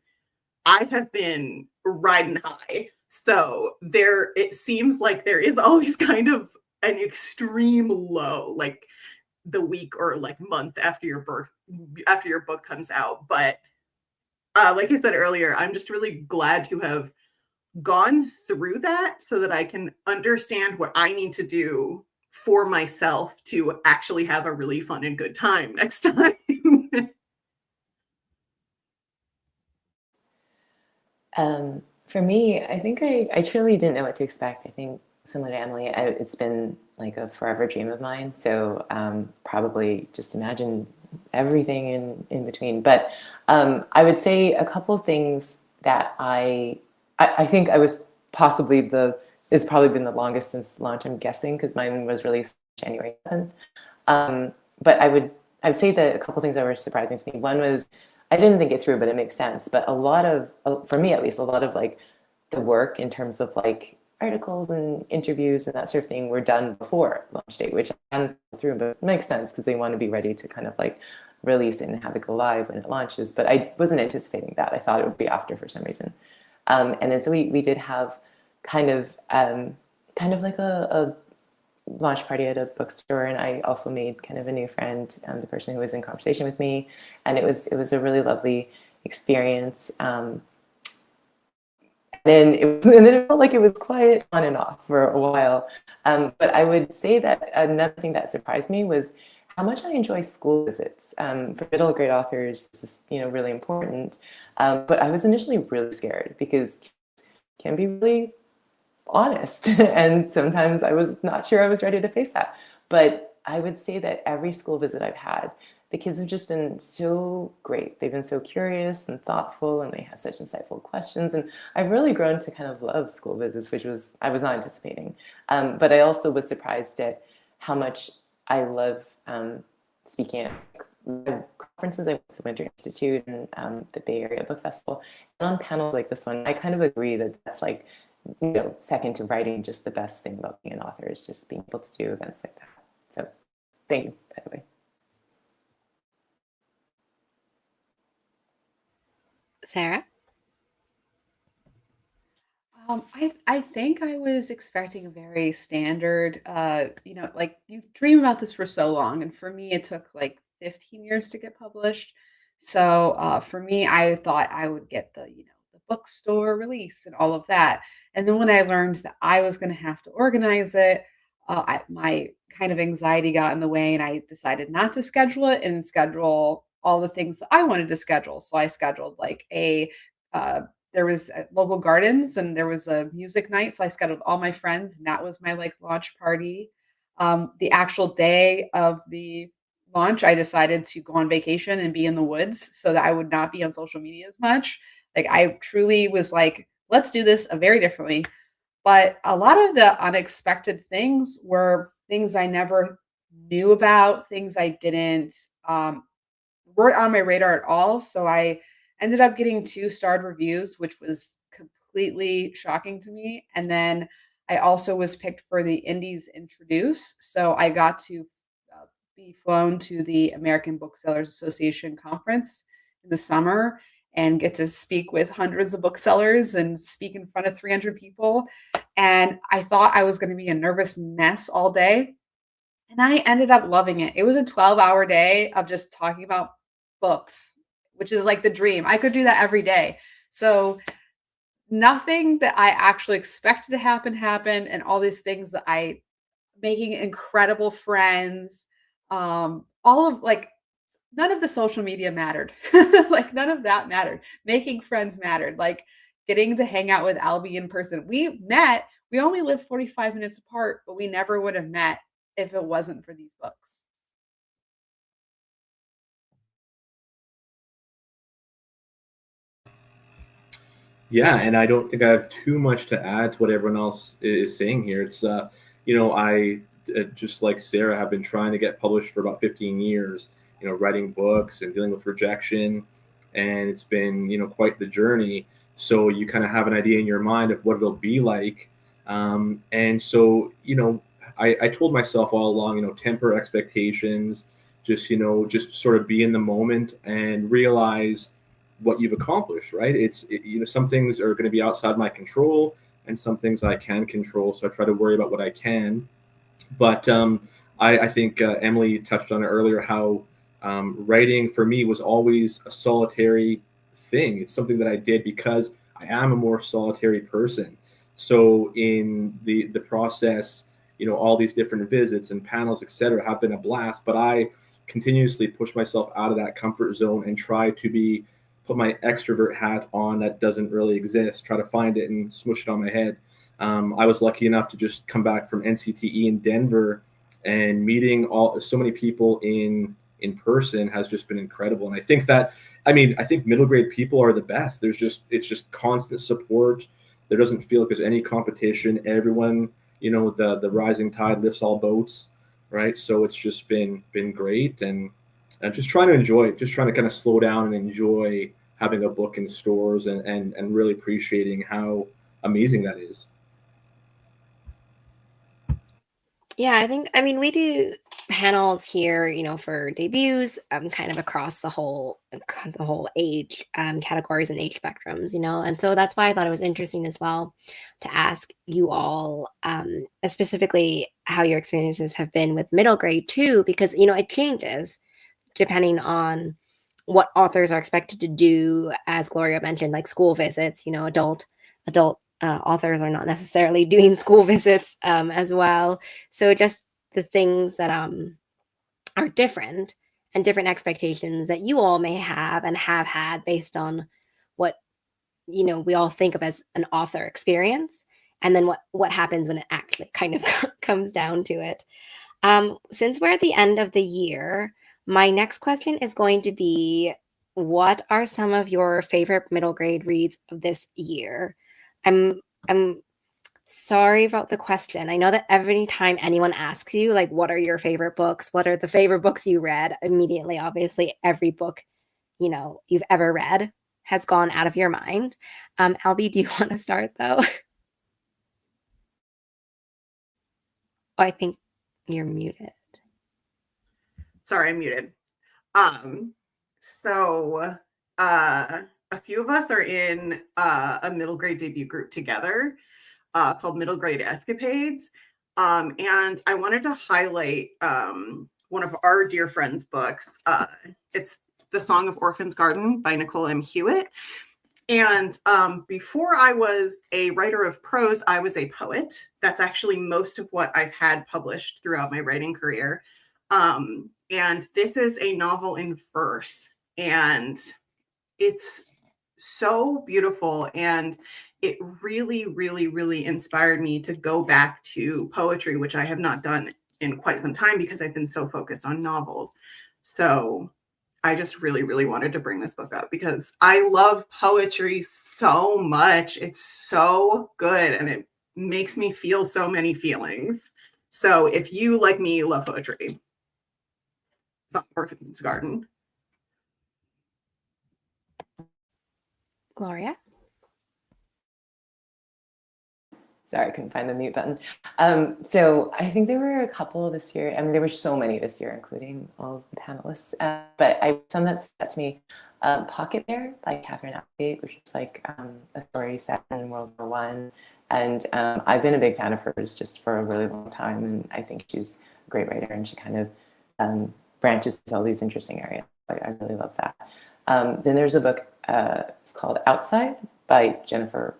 I have been riding high. So it seems like there is always kind of an extreme low, like the week or like month after your book comes out. But like I said earlier, I'm just really glad to have gone through that so that I can understand what I need to do for myself to actually have a really fun and good time next time. For me, I think I truly didn't know what to expect. I think similar to Emily, it's been like a forever dream of mine. So probably just imagine everything in between. But I would say a couple of things that I think I was possibly it's probably been the longest since launch, I'm guessing, because mine was released January 7th. But I would say that a couple of things that were surprising to me. One was, I didn't think it through, but it makes sense. But a lot of, for me at least, a lot of like the work in terms of like articles and interviews and that sort of thing were done before launch date, which I hadn't thought through, but it makes sense because they want to be ready to kind of like release it and have it go live when it launches. But I wasn't anticipating that. I thought it would be after for some reason. And then so we did have kind of like a launch party at a bookstore, and I also made kind of a new friend, the person who was in conversation with me, and it was a really lovely experience. And then it felt like it was quiet on and off for a while. But I would say that another thing that surprised me was how much I enjoy school visits. For middle grade authors, this is really important. But I was initially really scared because kids can be really honest, and sometimes I was not sure I was ready to face that. But I would say that every school visit I've had, the kids have just been so great. They've been so curious and thoughtful, and they have such insightful questions. And I've really grown to kind of love school visits, which I was not anticipating. But I also was surprised at how much I love speaking at conferences. I went to the Winter Institute and the Bay Area Book Festival. And on panels like this one, I kind of agree that that's like, second to writing, just the best thing about being an author is just being able to do events like that. So thank you, by the way. Sarah? I think I was expecting a very standard, like you dream about this for so long. And for me, it took like 15 years to get published. So for me, I thought I would get the bookstore release and all of that. And then when I learned that I was going to have to organize it, my kind of anxiety got in the way, and I decided not to schedule it and schedule all the things that I wanted to schedule. So I scheduled like there was local gardens and there was a music night. So I scheduled all my friends, and that was my like launch party. The actual day of the launch, I decided to go on vacation and be in the woods so that I would not be on social media as much. Like I truly was like, let's do this very differently. But a lot of the unexpected things were things I never knew about, things I didn't weren't on my radar at all. So I ended up getting 2-starred reviews, which was completely shocking to me. And then I also was picked for the Indies Introduce. So I got to be flown to the American Booksellers Association conference in the summer and get to speak with hundreds of booksellers and speak in front of 300 people. And I thought I was going to be a nervous mess all day. And I ended up loving it. It was a 12-hour day of just talking about books, which is like the dream. I could do that every day. So nothing that I actually expected to happen happened, and all these things that making incredible friends, all of like, none of the social media mattered. Like none of that mattered. Making friends mattered. Like getting to hang out with Albie in person. We only live 45 minutes apart, but we never would have met if it wasn't for these books. Yeah, and I don't think I have too much to add to what everyone else is saying here. It's I just like Sarah have been trying to get published for about 15 years. Writing books and dealing with rejection, and it's been quite the journey. So you kind of have an idea in your mind of what it'll be like, and so I told myself all along, temper expectations, just sort of be in the moment and realize what you've accomplished, right? Some things are going to be outside my control and some things I can control. So I try to worry about what I can. But I think Emily touched on it earlier, how writing for me was always a solitary thing. It's something that I did because I am a more solitary person. So in the process, all these different visits and panels, etc., have been a blast, but I continuously push myself out of that comfort zone and try to put my extrovert hat on that doesn't really exist, try to find it and smush it on my head. I was lucky enough to just come back from NCTE in Denver and meeting so many people in in person has just been incredible. And I think that, I think middle grade people are the best. It's just constant support. There doesn't feel like there's any competition. Everyone, the rising tide lifts all boats, right? So it's just been great, and just trying to kind of slow down and enjoy having a book in stores, and really appreciating how amazing that is. Yeah, we do panels here, for debuts, kind of across the whole age categories and age spectrums, and so that's why I thought it was interesting as well to ask you all, specifically how your experiences have been with middle grade too, because it changes depending on what authors are expected to do, as Gloria mentioned, like school visits. Adult authors are not necessarily doing school visits as well. So just the things that are different, and different expectations that you all may have and have had based on what we all think of as an author experience, and then what happens when it actually kind of comes down to it. Since we're at the end of the year, my next question is going to be, what are some of your favorite middle grade reads of this year? I'm sorry about the question. I know that every time anyone asks you, like, what are your favorite books? What are the favorite books you read? Immediately, obviously, every book, you've ever read has gone out of your mind. Albie, do you want to start though? Oh, I think you're muted. Sorry, I'm muted. So a few of us are in a middle grade debut group together called Middle Grade Escapades. And I wanted to highlight one of our dear friends' books. It's The Song of Orphan's Garden by Nicole M. Hewitt. And before I was a writer of prose, I was a poet. That's actually most of what I've had published throughout my writing career. And this is a novel in verse, and it's so beautiful. And it really, really, really inspired me to go back to poetry, which I have not done in quite some time because I've been so focused on novels. So I just really, really wanted to bring this book up because I love poetry so much. It's so good, and it makes me feel so many feelings. So if you, like me, love poetry, it's not Orphan's Garden. Gloria? Sorry, I couldn't find the mute button. So I think there were a couple this year. There were so many this year, including all of the panelists. But some that stood out to me, Pocket Bear by Catherine Applegate, which is like a story set in World War I. And I've been a big fan of hers just for a really long time. And I think she's a great writer, and she kind of branches into all these interesting areas. I really love that. Then there's a book, it's called Outside by Jennifer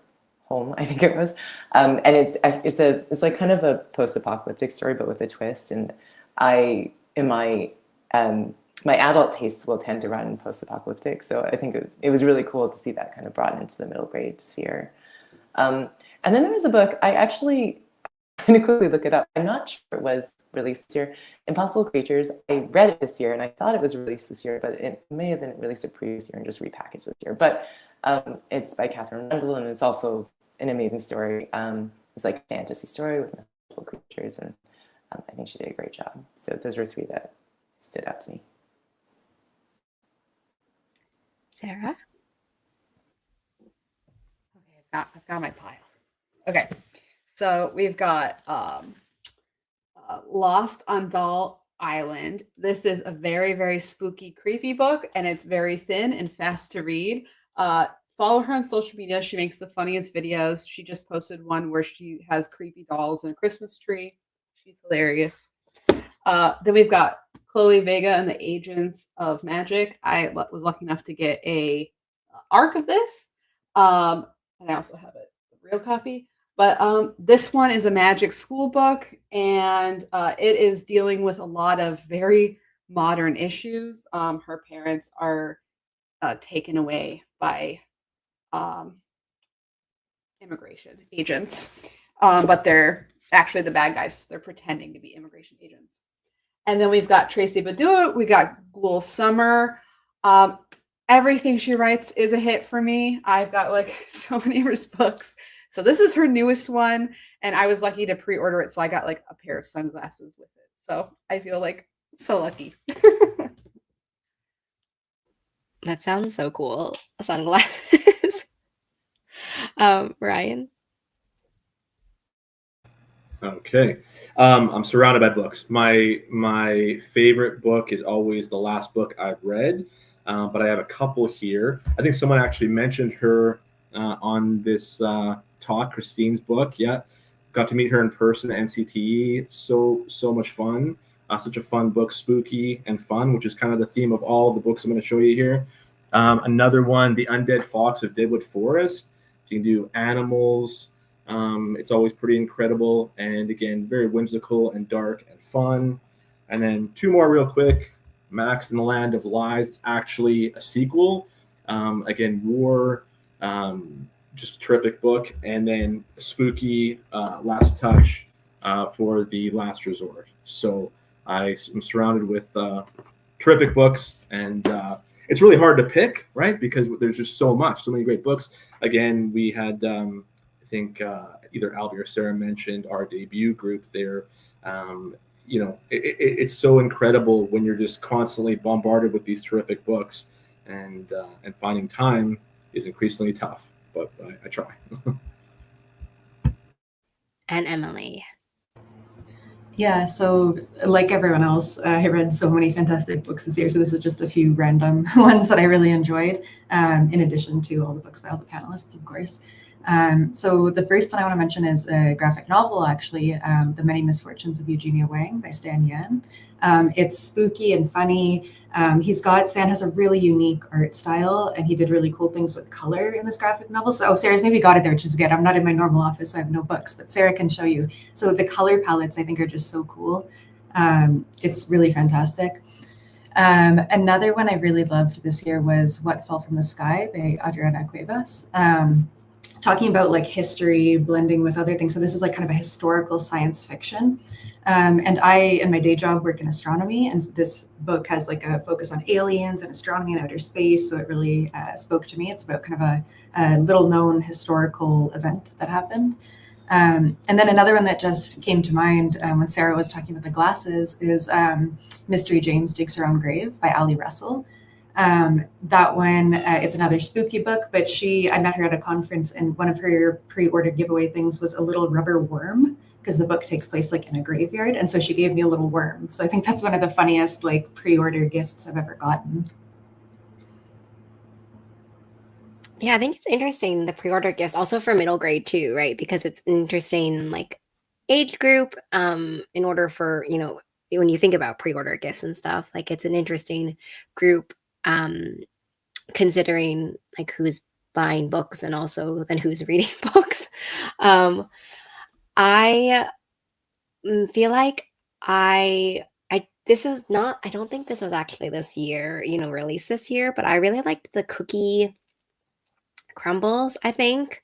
Home, I think it was, and it's like kind of a post-apocalyptic story, but with a twist. And my adult tastes will tend to run post-apocalyptic, so I think it was really cool to see that kind of brought into the middle grade sphere. And then there was a book I actually kind of quickly look it up. I'm not sure it was released this year. Impossible Creatures. I read it this year, and I thought it was released this year, but it may have been released the previous year and just repackaged this year. But it's by Catherine Rundle, and it's also an amazing story. It's like a fantasy story with mythological creatures, and I think she did a great job. So those were three that stood out to me. Sarah? Okay, I've got my pile. Okay, so we've got Lost on Doll Island. This is a very, very spooky, creepy book, and it's very thin and fast to read. Follow her on social media. She makes the funniest videos. She just posted one where she has creepy dolls and a Christmas tree. She's hilarious. Then we've got Chloe Vega and the Agents of Magic. I was lucky enough to get a arc of this. And I also have a real copy. But this one is a magic school book, and it is dealing with a lot of very modern issues. Her parents are taken away by immigration agents, but they're actually the bad guys. They're pretending to be immigration agents. And then we've got Tracy Badu. We got Glul Summer. Everything she writes is a hit for me. I've got like so many of her books. So this is her newest one, and I was lucky to pre-order it. So I got like a pair of sunglasses with it. So I feel like so lucky. That sounds so cool. Sunglasses. Ryan. Okay. I'm surrounded by books. My favorite book is always the last book I've read, but I have a couple here. I think someone actually mentioned her on this talk, Christine's book. Yeah, got to meet her in person at NCTE. So much fun. Such a fun book, spooky and fun, which is kind of the theme of all the books I'm going to show you here. Another one, The Undead Fox of Deadwood Forest. You can do animals. It's always pretty incredible, and again, very whimsical and dark and fun. And then two more real quick. Max and the Land of Lies. It's actually a sequel. Again, war, just a terrific book. And then Spooky Last Touch for The Last Resort. So I am surrounded with terrific books, and it's really hard to pick, right? Because there's just so many great books. Again, we had I think either Albie or Sarah mentioned our debut group there. It's so incredible when you're just constantly bombarded with these terrific books, and finding time is increasingly tough, but I try. And Emily. Yeah, so like everyone else, I read so many fantastic books this year. So this is just a few random ones that I really enjoyed, in addition to all the books by all the panelists, of course. So the first one I want to mention is a graphic novel, actually, The Many Misfortunes of Eugenia Wang by Stan Yan. It's spooky and funny. Stan has a really unique art style, and he did really cool things with color in this graphic novel. So, Sarah's maybe got it there, which is good. I'm not in my normal office, so I have no books, but Sarah can show you. So the color palettes, I think, are just so cool. It's really fantastic. Another one I really loved this year was What Fell from the Sky by Adriana Cuevas. Talking about like history blending with other things. So this is like kind of a historical science fiction. And I, in my day job, work in astronomy. And this book has like a focus on aliens and astronomy and outer space. So it really spoke to me. It's about kind of a little known historical event that happened. And then another one that just came to mind when Sarah was talking about the glasses is Mystery James Digs Her Own Grave by Ali Russell. That one, it's another spooky book, but I met her at a conference, and one of her pre-order giveaway things was a little rubber worm, because the book takes place like in a graveyard. And so she gave me a little worm. So I think that's one of the funniest like pre-order gifts I've ever gotten. Yeah, I think it's interesting, the pre-order gifts, also for middle grade too, right? Because it's an interesting like age group, in order for, when you think about pre-order gifts and stuff, like it's an interesting group, considering like who's buying books and also then who's reading books. I feel like I don't think this was actually this year, released this year, but I really liked the Cookie Crumbles, I think.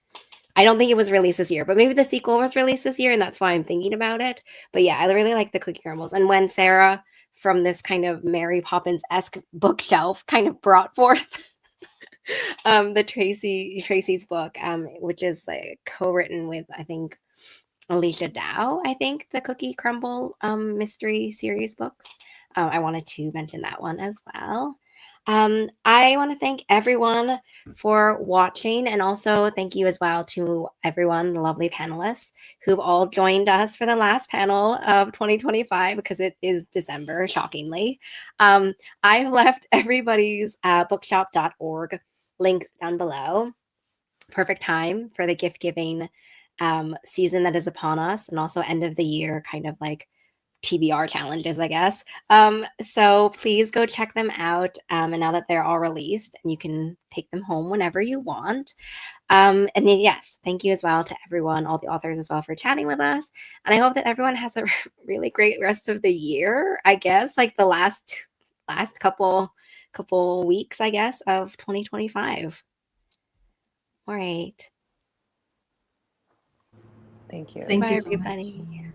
I don't think it was released this year, but maybe the sequel was released this year, and that's why I'm thinking about it. But yeah, I really like the Cookie Crumbles. And when Sarah, from this kind of Mary Poppins-esque bookshelf, kind of brought forth the Tracy's book, which is like co-written with, I think, Alicia Dow, I think, the Cookie Crumble mystery series books. I wanted to mention that one as well. I want to thank everyone for watching, and also thank you as well to everyone, the lovely panelists who've all joined us for the last panel of 2025, because it is December, shockingly. I've left everybody's bookshop.org links down below. Perfect time for the gift giving season that is upon us, and also end of the year kind of like TBR challenges, I guess. So please go check them out. And now that they're all released, and you can take them home whenever you want. And then, yes, thank you as well to everyone, all the authors as well, for chatting with us. And I hope that everyone has a really great rest of the year, I guess, like the last couple weeks, I guess, of 2025. All right. Thank you. Thank Bye, you so much. everybody.